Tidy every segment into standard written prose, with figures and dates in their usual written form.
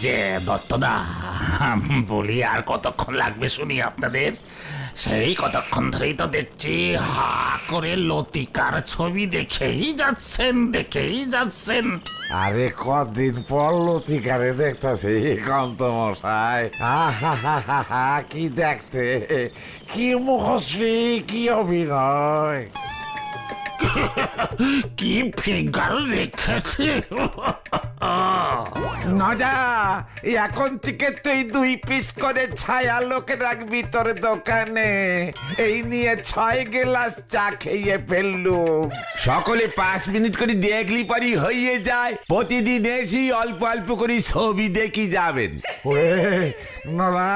যে দত্তদা, বলি আর কতক্ষণ লাগবে শুনি আপনাদের? সেই কতক্ষণ ধরেই তো দেখছি হা করে লতিকার ছবি দেখেই যাচ্ছেন। আরে কদিন পর লতিকারে দেখতেছি কান্ত মশাই। কি দেখতে, কি মুখশ্রী, কি অভিনয়, কি ফিগার রেখেছে। না যা, এখন থেকে তুই 2 পিস করে ছায়া লোকে রাখবি তোর দোকানে। এই নিয়ে 6 গ্লাস চা খেয়ে ফেললুম। সকলে 5 মিনিট করে দেখলি পরই হয়ে যায়। প্রতিদিন এসি অল্প অল্প করে ছবি দেখি যাবেন। নড়া,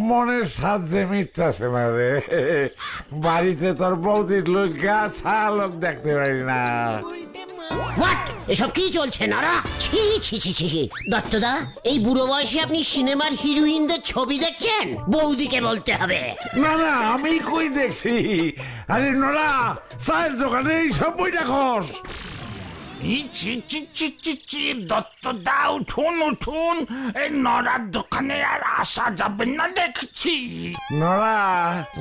মনের সাহায্যে মিটতেছে না রে। বাড়িতে তোর বৌদির লোকা ছায়া লোক দেখতে পারি না। হোয়াট, এসব কি চলছে নারা? ছি ছি ছি ছি। দত্তদা, এই বুড়ো বয়সে আপনি সিনেমার হিরোইনদের ছবি দেখছেন? বৌদিকে বলতে হবে। না না, আমি কই দেখছি। আরে নোরা, চায়ের দোকানে এই সব বই রাখস। দত্তদা, উঠুন, এই নড়ার দোকানে আর আসা যাবে না দেখছি। নোরা,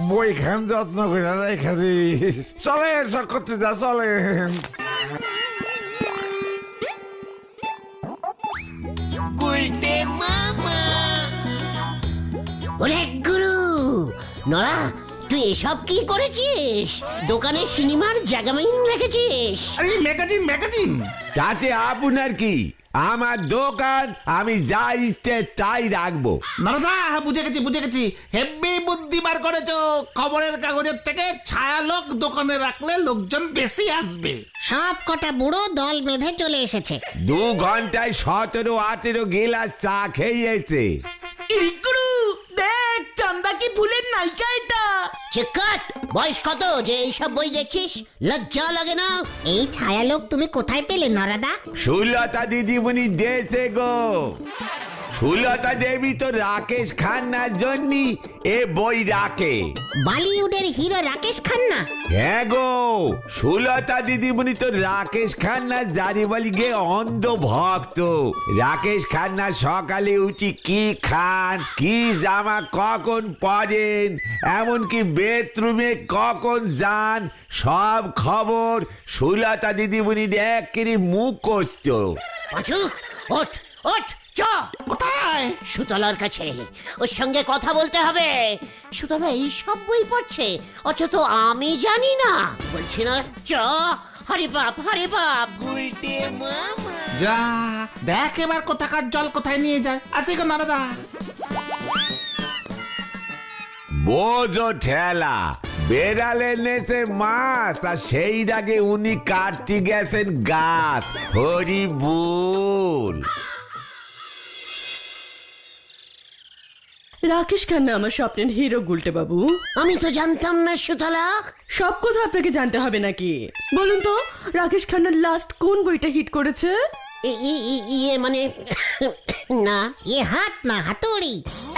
বই খান যত্ন করে রেখে দিস। চলেন, সব করতে যা, চলেন। ওরে গুরু, নরা, তুই এসব কি করেছিস? দোকানে সিনেমার জাগামাইন রেখেছিস? আরে ম্যাগাজিন। তাতে আপনার কি? আমার দোকান, আমি যা ইচ্ছে তাই রাখবো। নারদা, বুঝে গেছি। হেব্বি বুদ্ধি বার করেছো। খবরের কাগজের থেকে ছায়ালোক দোকানে রাখলে লোকজন বেশি আসবে। সব কটা বুড়ো দল বেঁধে চলে এসেছে। 2 ঘন্টায় 17-18 গিলাস চা খেয়েছে। গুরু দেখ, চান্দা কি ভুলের নায়িকা এটা? চিৎকার! বয়স কত যে এইসব বই দেখছিস? লজ্জা লাগে না? এই ছায়ালোক তুমি কোথায় পেলে নরাদা? সুলতা দিদিমণি দিয়েছে গো। সুলতা দেবী তো রাকেশ খান্নার জন্য এ বই রাখে। বলিউডের হিরো রাকেশ খান্না? হ্যাঁ গো, সুলতা দিদিমণি তো রাকেশ খান্নার জানি বলি গে অন্ধ ভক্ত। রাকেশ খান্না সকালে উঠি কি খান, কি জামা কখন পরেন, এমনকি বেডরুমে কখন যান, সব খবর সুলতা দিদিমণির একেবারে মুখস্থ। পাঁচু, ওঠ ওঠ, চ। কোথায়? সুতলার কাছে। ওর সঙ্গে কথা বলতে হবে। সুতলা এই সব বই পড়ছে, অথচ আমি জানি না। বলছি না, চ। হরি বাপ। যা দেখ এবার কোথাকার জল কোথায় নিয়ে যায়। আসি গো নারদা। বোঝো ঠেলা, বেড়ালে নেছে মাছ, আর সেই আগে উনি কাটতে গেছেন গাছ। হরি বল। রাকেশ খান্না আমার স্বপ্নের হিরো গুলটে বাবু। আমি তো জানতাম না সুতলা। সব কথা আপনাকে জানতে হবে নাকি? বলুন তো, রাকেশ খান্নার লাস্ট কোন বইটা হিট করেছে? ইয়ে মানে না, এ হাত না, হাতুড়ি।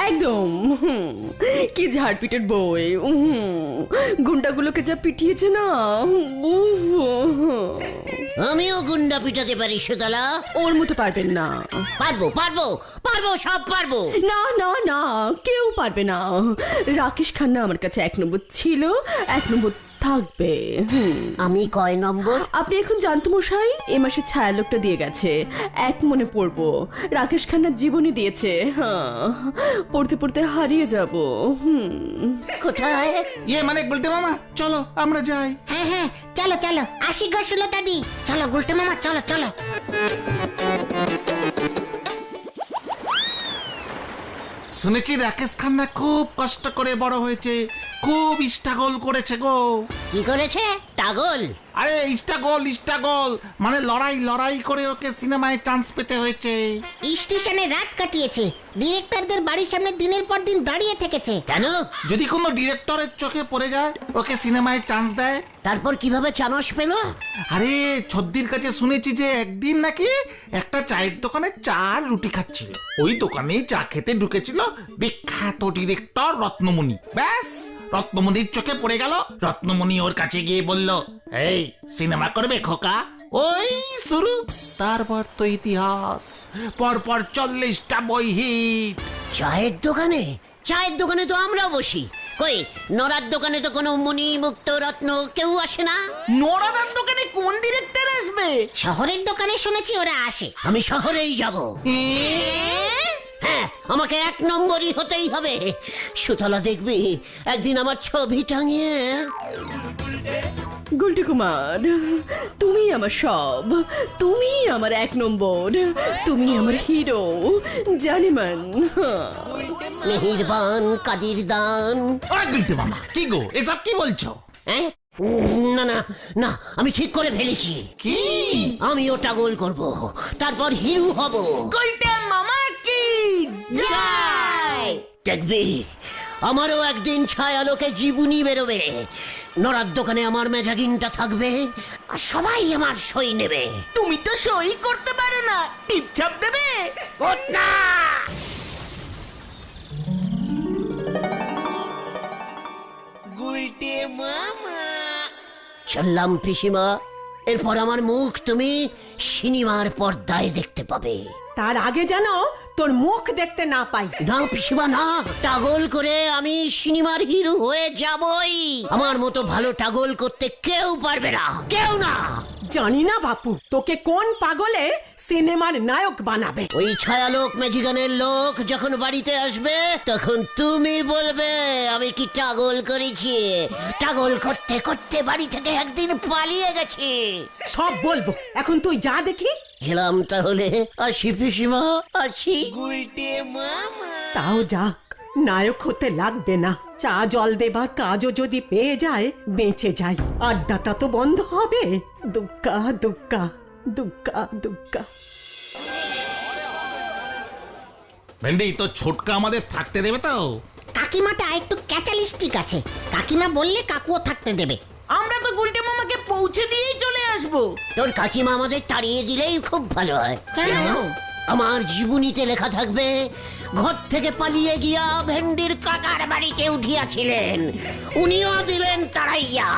একদম। কি ঝাড়পিটের বই। গুন্ডাগুলোকে যা পিটিয়েছে না। আমিও গুন্ডা পিটাতে পারি সুতলা। ওর মতো পারবেন না। পারবো, সব পারবো। না না না, কেউ পারবে না। রাকেশ খান্না আমার কাছে 1 নম্বর ছিল, 1 নম্বর থাকবে। আমি কয় নম্বর? আপনি এখন জানতো মশাই, এ মাসে ছায়ালোকটা দিয়ে গেছে। 1 মনে পড়বো। রাকেশ খান্নার জীবনী দিয়েছে। পড়তে পড়তে হারিয়ে যাব। কোথায়? ইয়ে মানে বলতে মামা, চলো আমরা যাই। হ্যাঁ, চলো চলো, আসি গো সুলতা দি। চলো গুলটে মামা, চলো চলো। শুনেছি রাকেশ খান্না খুব কষ্ট করে বড় হয়েছে, খুব স্ট্রাগল করেছে গো। কি করেছে? টাগল? আরে স্ট্রাগল মানে লড়াই করে ওকে সিনেমায় চান্স পেতে হয়েছে। স্টেশনে রাত কাটিয়েছে, ডিরেক্টরদের বাড়ির সামনে দিনের পর দিন দাঁড়িয়ে থেকেছে। কেন? যদি কোনো ডিরেক্টরের চোখে পড়ে যায়, ওকে সিনেমায় চান্স দেয়। তারপর কিভাবে চানস পেল? আরে ছদ্দির কাছে শুনেছি যে একদিন নাকি একটা চায়ের দোকানে চা আর রুটি খাচ্ছিল। ওই দোকানে চা খেতে ঢুকেছিল বিখ্যাত ডিরেক্টর রত্নমণি। ব্যাস, রত্নমণির চোখে পড়ে গেল। রত্নমণি ওর কাছে গিয়ে বলল, এই সিনেমা করবে খোকা? ওই শুরু, তারপর তো ইতিহাস, পরপর 40টা বই হিট। চায়ের দোকানে? চায়ের দোকানে তো আমরা বসি। কই, নড়ার দোকানে তো কোনো মুনি মুক্ত রত্ন কেউ আসে না। নোরাদার দোকানে কোন ডিরেক্টর আসবে? শহরের দোকানে শুনেছি ওরা আসে। আমি শহরেই যাব। হ্যাঁ, আমাকে 1 নম্বরই হতেই হবে। সুতলা দেখবি একদিন আমার ছবি টাঙিয়ে। গুলটি কুমার, তুমি আমার সব, তুমি আমার 1 নম্বর, তুমি আমার হিরো জানিমান। মেহেরবান কাদির দান। ওরা গুলটে মামা, কি গো এসব কি বলছো? হ্যাঁ? না না না, আমি ঠিক করে ফেলেছি। কি? আমি ওটা গোল করব, তারপর হিরো হব। গুলটে মামা কি জয়! দেখবি আমারও একদিন ছায়ালোকে জীবনী বেরোবে। নড়ার দোকানে আমার মেজাগিনটা থাকবে, আর সবাই আমার সই নেবে। তুমি তো সই করতে পারো না, টিপছাপ দেবে। ওঠ না! চললাম পিসিমা, এরপর আমার মুখ তুমি সিনেমার পর্দায় দেখতে পাবে। তার আগে যেন তোর মুখ দেখতে না পাই। না পিসিমা না, টাগল করে আমি সিনেমার হিরো হয়ে যাবই। আমার মতো ভালো টাগল করতে কেউ পারবে না, কেউ না। জানি না বাপু, তোকে কোন পাগলে সিনেমার নায়ক বানাবে। ওই ছায়ালোক ম্যাজিকানের লোক যখন বাড়িতে আসবে, তখন তুমি বলবে আমি কি টাগল করেছি। টাগল করতে করতে বাড়ি থেকে একদিন পালিয়ে গেছি। সব বলবো, এখন তুই যা দেখি। গেলাম তাহলে, আসি পিসিমা, আসি। তাও যাক, নায়ক হতে লাগবে না। চা জল দেবার কাজও যদি পেয়ে যায়, বেঁচে যাই। আড্ডাটা তো বন্ধ হবে। দুক্কা দুক্কা দুক্কা দুক্কা। ভেন্ডি, তো ছোটকা আমাদের থাকতে দেবে তো? কাকিমাটা একটু ক্যাচালিস্টিক আছে। কাকিমা বললে কাকুও থাকতে দেবে। আমরা তো গুলটে মামাকে পৌঁছে দিয়েই চলে আসবো। তোর কাকিমা আমাদের তাড়িয়ে দিলেই খুব ভালো হয়। কেন? আমার জীবনীতে লেখা থাকবে, ঘর থেকে পালিয়ে গিয়া ভেন্ডির কাকার বাড়িতে উঠিয়াছিলেন, উনিও দিলেন তাড়াইয়া।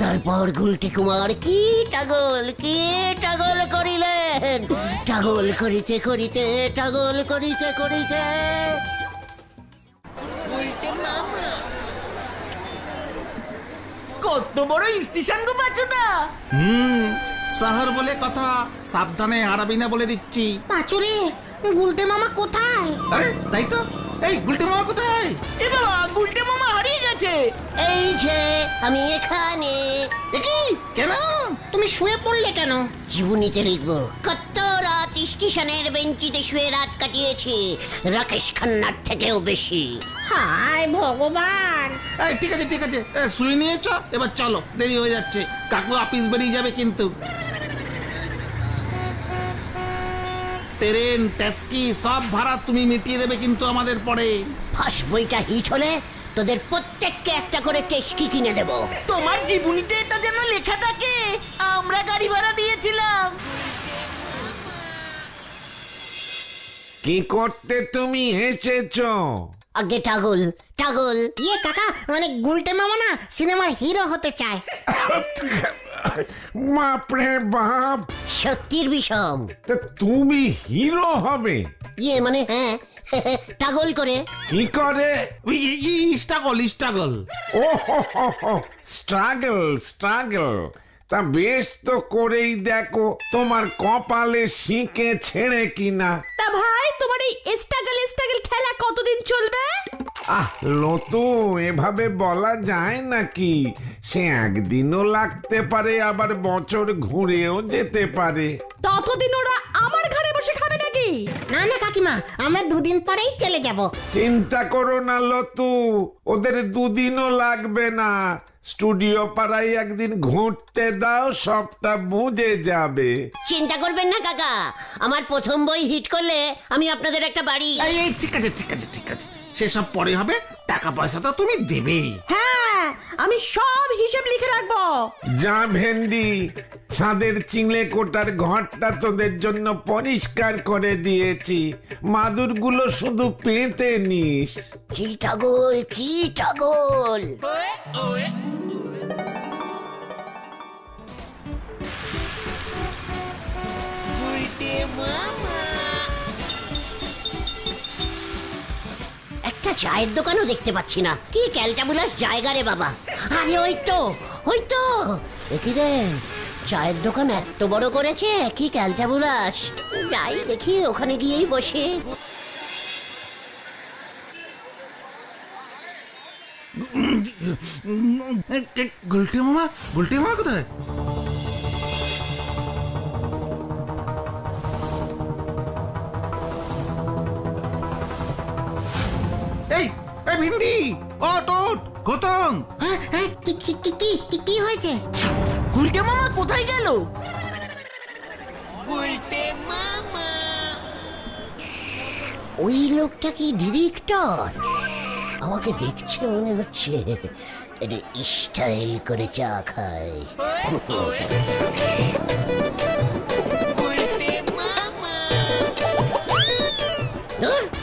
তারপর গুলটি কুমার কি টাগল করিলেন। টাগল করিতে করিতে, টাগল করিতে করিতে। কত বড় স্টেশন গো বাচ্চাদা। শহর বলে কথা, সাবধানে হারাবি না বলে দিচ্ছি। পাঁচুরে, গুলটে মামা কোথায়? আরে তাই তো, এই গুলটে মামা কোথায়? এ বাবা, গুলটে মামা হারিয়ে গেছে। এই যে আমি এখানে। এ কি? কেন? তুমি শুয়ে পড়লে কেন? জীবনীতে লিখবো, কত রাত স্টেশনের বেঞ্চিতে শুয়ে রাত কাটিয়েছি, রাকেশ খান্নার থেকেও বেশি। হায় ভগবান! এই, ঠিক আছে ঠিক আছে, শুয়ে নিয়েছ, এবার চলো, দেরি হয়ে যাচ্ছে। কাকু অফিস বেরিয়ে যাবে কিন্তু। ট্রেন ট্যাক্সি সব ভাড়া তুমি মিটিয়ে দেবে কিন্তু আমাদের পরে। ফার্স্ট বইটা হিট হলে তোদের প্রত্যেককে একটা করে টেস্কি কিনে দেব। তোমার জীবনীতে এটা যেন লেখা থাকে, আমরা গাড়ি ভাড়া দিয়েছিলাম। কি করতে তুমি এসেছো? আগে টাগল টাগল। ইয়ে কাকা, মানে গুলটে মামা না সিনেমার হিরো হতে চায়। বাপরে বাপ, শক্তির বিষম। তা তুমি হিরো হবে? ইয়ে মানে হ্যাঁ, টাগল করে। কি করে? স্ট্রাগল। ও স্ট্রাগল স্ট্রাগল। তা বেশ তো করেই দেখো তোমার কপালে শিঁকে ছেড়ে কিনা। তা ভাই, তোমার এই স্ট্রাগল খেলা কতদিন চলবে? আহ লতু, এভাবে বলা যায় নাকি? সে একদিনও লাগতে পারে, আবার বছর ঘুরেও যেতে পারে। ততদিন ওরা আমার ঘরে বসে খাবে নাকি? না না কাকিমা, আমরা 2 দিন পরেই চলে যাব। চিন্তা করো না লতু, ওদের 2 দিনও লাগবে না। স্টুডিও পাড়ায় একদিন ঘুরতে দাও, সবটা বুঝে যাবে। চিন্তা করবেন না কাকা, আমার প্রথম বই হিট করলে আমি আপনাদের একটা বাড়ি। এই ঠিক আছে ঠিক আছে ঠিক আছে, সেসব পরে হবে। টাকা পয়সা তো তুমি দেবেই। হ্যাঁ, আমি সব হিসেব লিখে রাখবো। যা ভেন্ডি, ছাদের চিংড়ে কোটার ঘরটা তোদের জন্য পরিষ্কার করে দিয়েছি। মাদুরগুলো শুধু পেতে নিস। কি টাগল, কি টাগল। একটা চায়ের দোকানও দেখতে পাচ্ছি না। কি ক্যালটাবুলাস জায়গা রে বাবা। আরে ওই তো কি রে, চায়ের দোকান এত বড় করেছে, কি ক্যালটাবুলাস। যাই দেখি, ওখানে গিয়েই বসে। গুলটে মামা কোথায়? এই ভিন্ডি, ওট গতং। হ্যাঁ, হ্যাঁ, কি হয়েছে? গুলটে মামা কোথায় গেল? ওই লোকটা কি ডিরেক্টর? আমাকে দেখছে মনে হচ্ছে। স্টাইল করে চা খায়।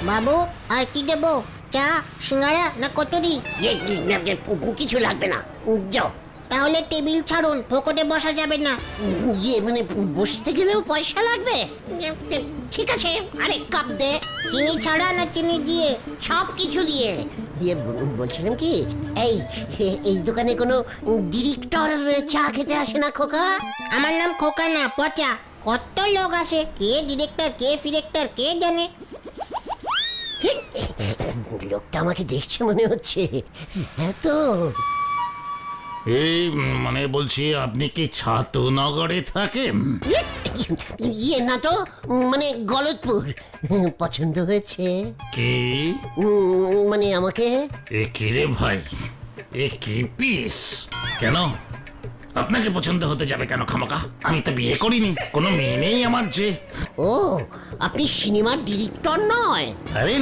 বাবু, আর কি দেবো? চা, সিঙ্গারা না কচুরি? কিছু লাগবে না, যাও। তাহলে টেবিল ছাড়ুন, ফোকটে বসা যাবে না। মানে বসতে গেলেও পয়সা লাগবে। ঠিক আছে, আরেক কাপ দে। চিনি ছাড়া না চিনি দিয়ে? সব কিছু দিয়ে। বলছিলাম কি, এই দোকানে কোনো ডিরেক্টর চা খেতে আসে না খোকা? আমার নাম খোকা না, পচা। কত লোক আসে, কে ডিরেক্টর কে ফিরেক্টর কে জানে। লোকটা আমাকে দেখছে মনে হচ্ছে। হ্যাঁ তো। এই মানে বলছি, আপনি কি ছাতুনগরে থাকেন? না তো, মানে গলতপুর। পছন্দ হয়েছে? কি মানে আমাকে। এ কি রে ভাই, এ কি পিস? কেন আপনাকে পছন্দ হতে যাবে কেন খামাকা? আমি তো বিয়ে করিনি, কোনো মেয়ে নেই আমার যে। ও, আপনি সিনেমার ডিরেক্টর নয়? আরে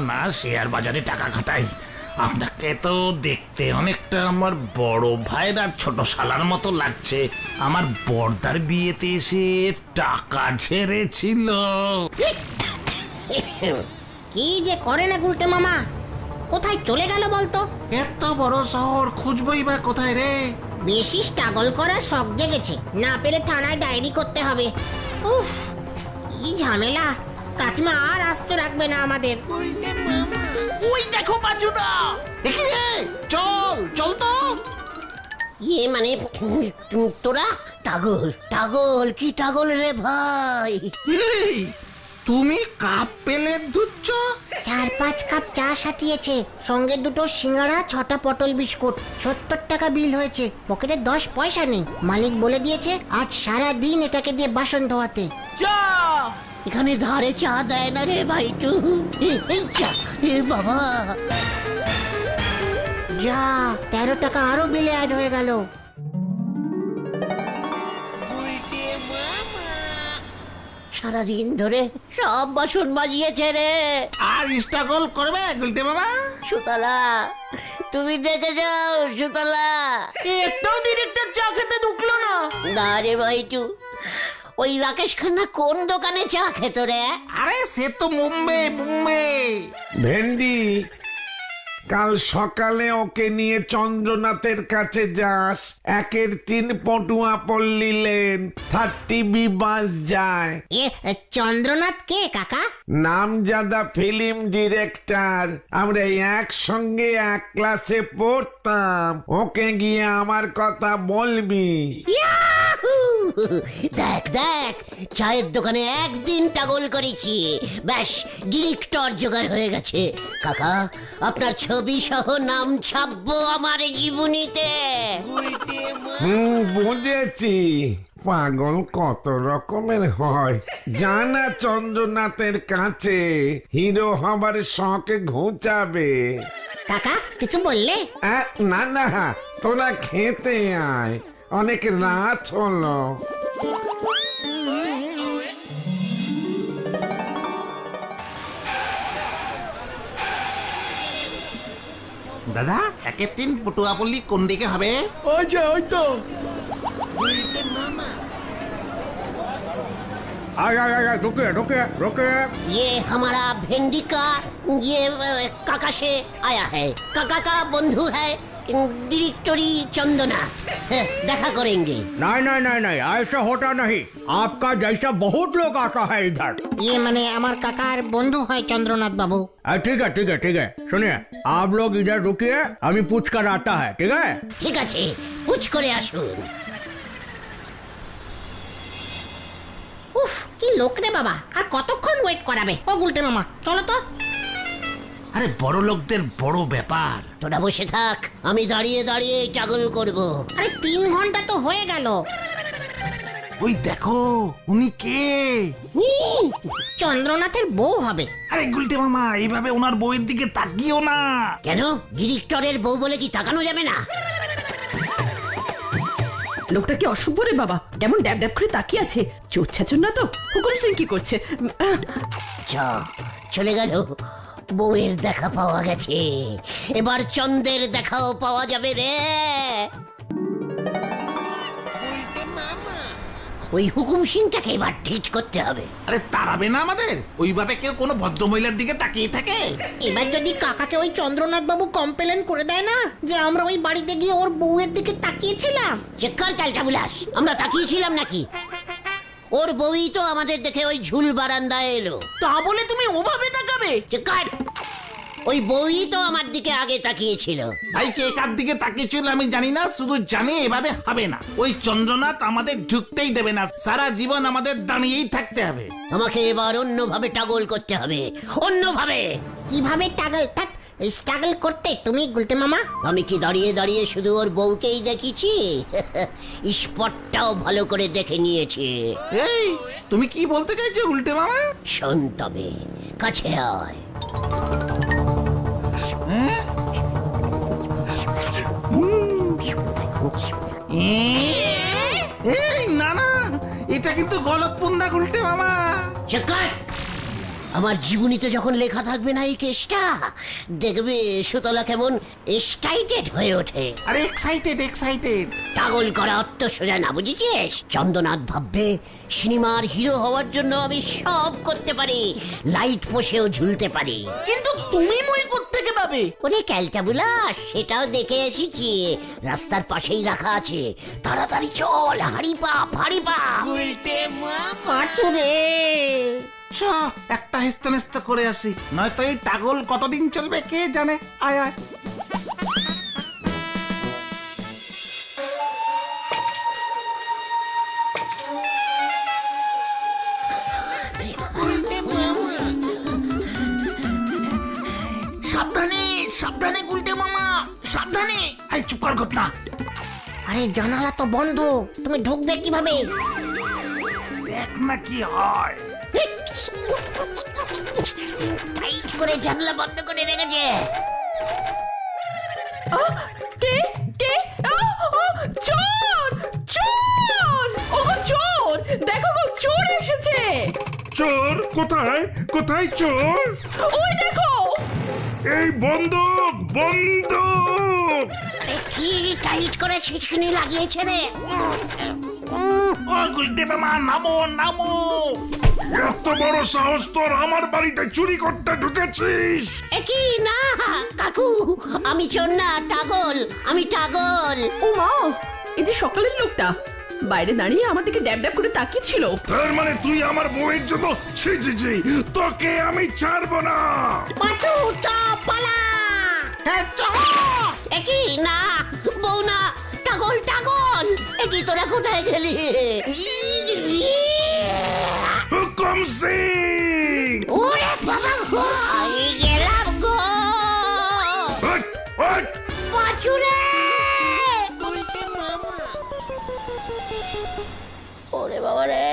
না, শেয়ার বাজারে টাকা খাটাই। আপনাকে তো দেখতে অনেকটা আমার বড় ভাইয়ের আর ছোট শালার মতো লাগছে। আমার বর্দার বিয়েতে এসে টাকা ঝেড়েছিল। কি যে করে না গুলটে মামা, কোথায় চলে গেল বলতো? এত বড় শহর খুঁজবই বা কোথায় রে? বেশি স্ট্রাগল করার শখ জেগেছে, না পেরে থানায় ডায়েরি করতে হবে। উফ, কি ঝামেলা। কাকিমা আর আস্ত রাখবে না আমাদের। ওই দেখো পাচুদা। চল তো। মানে তোরা টাগল কি টাগল রে ভাই? এই, তুমি কাপ পেলে দুধ? 4-5 কাপ চা সাটিয়েছে, সঙ্গে 2টো সিঙ্গাড়া, 6টা পটল বিস্কুট। 70 টাকা বিল হয়েছে, পকেটে 10 পয়সা নেই। মালিক বলে দিয়েছে আজ সারা দিন এটাকে দিয়ে বাসন ধোয়াতে। চা। এখানে ধারে চা দেয় না রে ভাইটু। এই চা, বাবা। যা, 13 টাকা আরো বিলে অ্যাড হয়ে গেল। সারাদিন ধরে সব বাসন বাজিয়েছে রে। আর স্ট্রাগল করবে গুলটে মামা? সুতলা, তুমি দেখে যাও সুতলা। একটাও ডিরেক্টর চা খেতে ঢুকলো না। না রে ভাইটু, ওই রাকেশ খান্না কোন দোকানে চা খেত রে? আরে সে তো মুম্বে। ভেন্ডি, কাল সকালে ওকে নিয়ে চন্দ্রনাথের কাছে যাস। 1-3 পটুয়া পল্লী লেন, 30B বাস যায়। চন্দ্রনাথ কে কাকা? নামজাদা ফিল্ম ডিরেক্টর। আমরা একসঙ্গে এক ক্লাসে পড়তাম। ওকে গিয়ে আমার কথা বলবি। দেখ, চায়ের দোকানে একদিন টাগল করেছি, ব্যাস ডিরেক্টর জোগাড় হয়ে গেছে। কাকা, আপনার ছবি সহ নাম ছাপবো আমার জীবনীতে। বুঝেছি, পাগল কত রকমের হয়। জানা চন্দ্রনাথের কাছে হিরো হবার শখ ঘুচাবে। কাকা কিছু বললে? না, তোরা খেতে আয়, অনেক রাত হলো। দাদা, 1-3 পটুয়াপল্লী কোন দিকে হবে? ওই তো। रुके। ये हमारा भिंडी का ये काका से आया है, काका का बंधु है, डिरेक्टरी चंद्रनाथ देखा करेंगे। नहीं नहीं नहीं नहीं, ऐसा होता नहीं। आपका जैसा बहुत लोग आता है इधर। ইয়ে মানে আমার কাকার বন্ধু হয় চন্দ্রনাথ বাবু। ठीक है ठीक है ठीक है, सुनिए आप लोग इधर रुकिए, अभी पूछ कर आता है, ठीक है? ठीक আছে, পুছ করে আসুন। উফ কি লোক রে বাবা, আর কতক্ষণ ওয়েট করাবে? ও গুলটে মামা চলো তো। আরে বড় লোকদের বড় ব্যাপার। তোরা বসে থাক, আমি দাঁড়িয়ে দাঁড়িয়ে টাগল করব। আরে 3 ঘন্টা তো হয়ে গেল। ওই দেখো, উনি কে? চন্দ্রনাথের বউ হবে। আরে গুলটে মামা, এইভাবে ওনার বউয়ের দিকে তাকিও না। কেন, ডিরেক্টরের বউ বলে কি তাকানো যাবে না? লোকটা কি অসভ্য রে বাবা, কেমন ড্যাব ড্যাব করে তাকিয়ে আছে। চোর ছাচুর না তো? হুকুম সিং কি করছে? চলে গেল, বউয়ের দেখা পাওয়া গেছে, এবার চন্দ্রের দেখাও পাওয়া যাবে রে। ওই হুকুম সিংটাকে এবার ঠিক করতে হবে। আরে তাড়াবে না আমাদের? ওইভাবে কেউ কোনো ভদ্রমহিলার দিকে তাকিয়ে থাকে? এবার যদি কাকাকে ওই চন্দ্রনাথ বাবু কমপ্লেন করে দেয় না যে আমরা ওই বাড়িতে গিয়ে ওর বউয়ের দিকে তাকিয়েছিলাম। চেক কর ক্যালটা বুলাস, আমরা তাকিয়েছিলাম নাকি? ওর বউই তো আমাদের দেখে ওই ঝুল বারান্দায় এলো। তা বলে তুমি ওভাবে তাকাবে? চেক কর, ওই বউই তো আমার দিকে আগে তাকিয়েছিল। ভাই কে কার দিকে তাকিয়েছিল আমি জানি না, শুধু জানি এভাবে হবে না। ওই চন্দ্রনাথ আমাদের ঢুকতেই দেবে না, সারা জীবন আমাদের দাঁড়িয়েই থাকতে হবে। আমাকে এবার অন্যভাবে টাগল করতে হবে, অন্যভাবে। কিভাবে টাগল? থাক, স্ট্রাগল করতে তুমি গুলটে মামা। আমি কি দাঁড়িয়ে দাঁড়িয়ে শুধু ওর বউকেই দেখেছি? স্পটটাও ভালো করে দেখে নিয়েছে। এই তুমি কি বলতে চাইছো গুলটে মামা? শোন তবে, কাছে আয়। এই না না, এটা কিন্তু গলত পুন্দা গুলটে মামা। চেকার, আমার জীবনীতে যখন লেখা থাকবে না এই কেসটা, দেখবে সুতলা কেমন এক্সাইটেড হয়ে ওঠে। আরে এক্সাইটেড এক্সাইটেড। পাগল করা অর্থ সোজা না, বুঝেছিস? চন্দ্রনাথ ভাববে সিনেমার হিরো হওয়ার জন্য আমি সব করতে পারি, লাইট পোষেও ঝুলতে পারি। কিন্তু তুমি মই কোত্থেকে পাবে? ওরে ক্যালটা বুলাস, সেটাও দেখে এসেছি, রাস্তার পাশেই রাখা আছে। তাড়াতাড়ি চল, হাড়ি পাপ হাড়ি পাপ। পাঁচুরে চ একটা হেস্তা নেস্তা করে আসি, নয়তো এই টাগল কতদিন চলবে কে জানে। আয় আয়। সাবধানে সাবধানে গুলটে মামা, সাবধানে। আই চুপ কর ঘটনা। আরে জানালা তো বন্ধ, তুমি ঢুকবে কিভাবে? দেখ না কি হয়। টাইট করে জানলা বন্ধ করে রেখেছে। কে কে? চোর চোর! ও চোর! দেখো গো, চোর এসেছে। চোর কোথায়? কোথায় চোর? ওই দেখো। এই বন্দুক বন্দুক! আরে কি টাইট করে ছিটকিনি লাগিয়েছে রে। ও গুলটে মামা, নামো নামো। এত বড় সাহস তোর, আমার বাড়িতে চুরি করতে ঢুকেছিস? কি না কাকু, আমি চোর না, টাগল, আমি টাগল। ও মা, এই যে সকালের লোকটা বাইরে দাঁড়িয়ে আমার দিকে ড্যাব ড্যাব করে তাকিয়েছিল। তার মানে তুই আমার বউয়ের জন্য? ছি ছি ছি, তোকে আমি ছাড়বো না। পাঁচু চ পালা। কি না, বউ না, টাগল টাগল। কি তোরা কোথায় গেলি? হুকুম সিং! ওরে বাবা গো, আমি গেলাম গো। ওঠ, ওঠ! পাঁচুরে! ওরে বাবা রে,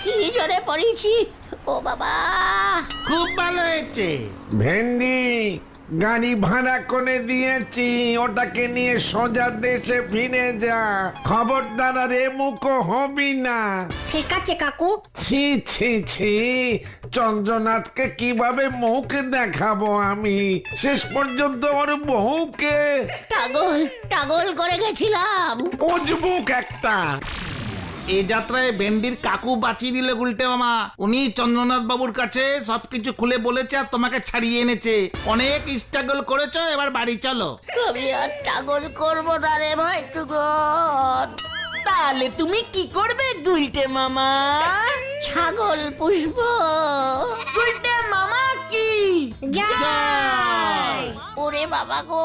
কি জোরে পড়েছি। ও বাবা, খুব ভালো হয়েছে। ভেন্ডি গাড়ি ভাড়া করে দিয়েছি, ওটাকে নিয়ে সোজা দেশে ফিরে যা। খবরদার রে মুখ হবি না। ঠিক আছে কাকু। ছি ছি ছি, চন্দ্রনাথকে কিভাবে মুখ দেখাবো আমি? শেষ পর্যন্ত ওর বউকে টাগল টাগল করে গেছিলাম। উজবুক একটা। এ যাত্রায় ভেন্ডির কাকু বাঁচিয়ে দিলে গুলটে মামা। উনি চন্দ্রনাথ বাবুর কাছে সবকিছু খুলে বলেছে আর তোমাকে ছাড়িয়ে এনেছে। অনেক স্ট্রাগল করেছো, এবার বাড়ি চলো। আমি আর টাগল করবো না রে ভাই টুকন। তাহলে তুমি কি করবে গুলটে মামা? ছাগল পুষব। গুলটে মামা কি যাই। ওরে বাবা গো।